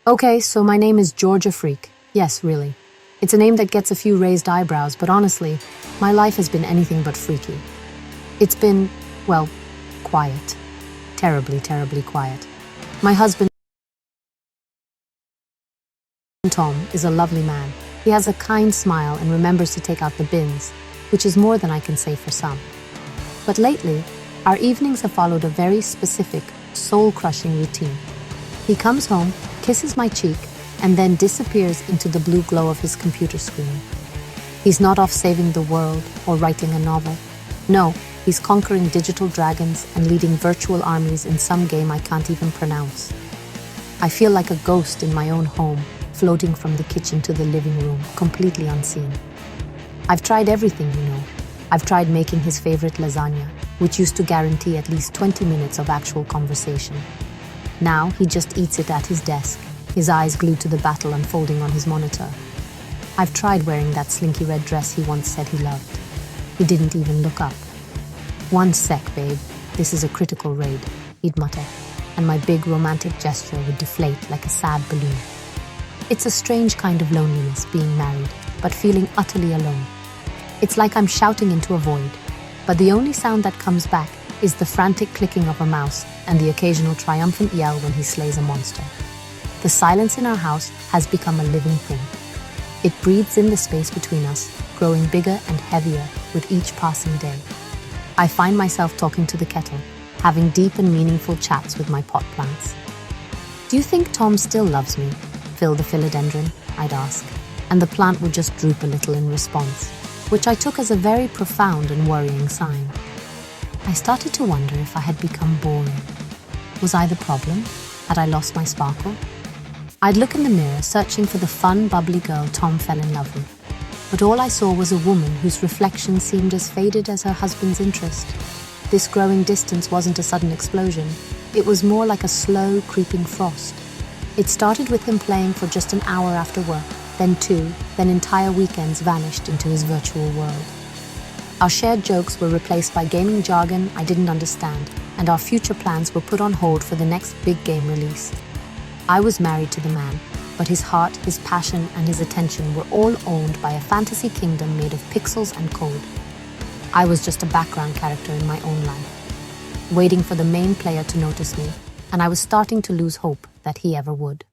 Okay, so my name is Georgia Freak. Yes, really. It's a name that gets a few raised eyebrows, but honestly, my life has been anything but freaky. It's been, well, quiet. Terribly, terribly quiet. My husband, Tom, is a lovely man. He has a kind smile and remembers to take out the bins, which is more than I can say for some. But lately, our evenings have followed a very specific, soul-crushing routine. He comes home, kisses my cheek, and then disappears into the blue glow of his computer screen. He's not off saving the world or writing a novel. No, he's conquering digital dragons and leading virtual armies in some game I can't even pronounce. I feel like a ghost in my own home, floating from the kitchen to the living room, completely unseen. I've tried everything, you know. I've tried making his favorite lasagna, which used to guarantee at least 20 minutes of actual conversation. Now he just eats it at his desk, his eyes glued to the battle unfolding on his monitor. I've tried wearing that slinky red dress he once said he loved. He didn't even look up. "One sec, babe. This is a critical raid," he'd mutter, and my big romantic gesture would deflate like a sad balloon. It's a strange kind of loneliness being married, but feeling utterly alone. It's like I'm shouting into a void, but the only sound that comes back is the frantic clicking of a mouse and the occasional triumphant yell when he slays a monster. The silence in our house has become a living thing. It breathes in the space between us, growing bigger and heavier with each passing day. I find myself talking to the kettle, having deep and meaningful chats with my pot plants. "Do you think Tom still loves me? Phil the philodendron?" I'd ask, and the plant would just droop a little in response, which I took as a very profound and worrying sign. I started to wonder if I had become boring. Was I the problem? Had I lost my sparkle? I'd look in the mirror, searching for the fun, bubbly girl Tom fell in love with. But all I saw was a woman whose reflection seemed as faded as her husband's interest. This growing distance wasn't a sudden explosion. It was more like a slow, creeping frost. It started with him playing for just an hour after work, then two, then entire weekends vanished into his virtual world. Our shared jokes were replaced by gaming jargon I didn't understand, and our future plans were put on hold for the next big game release. I was married to the man, but his heart, his passion, and his attention were all owned by a fantasy kingdom made of pixels and code. I was just a background character in my own life, waiting for the main player to notice me, and I was starting to lose hope that he ever would.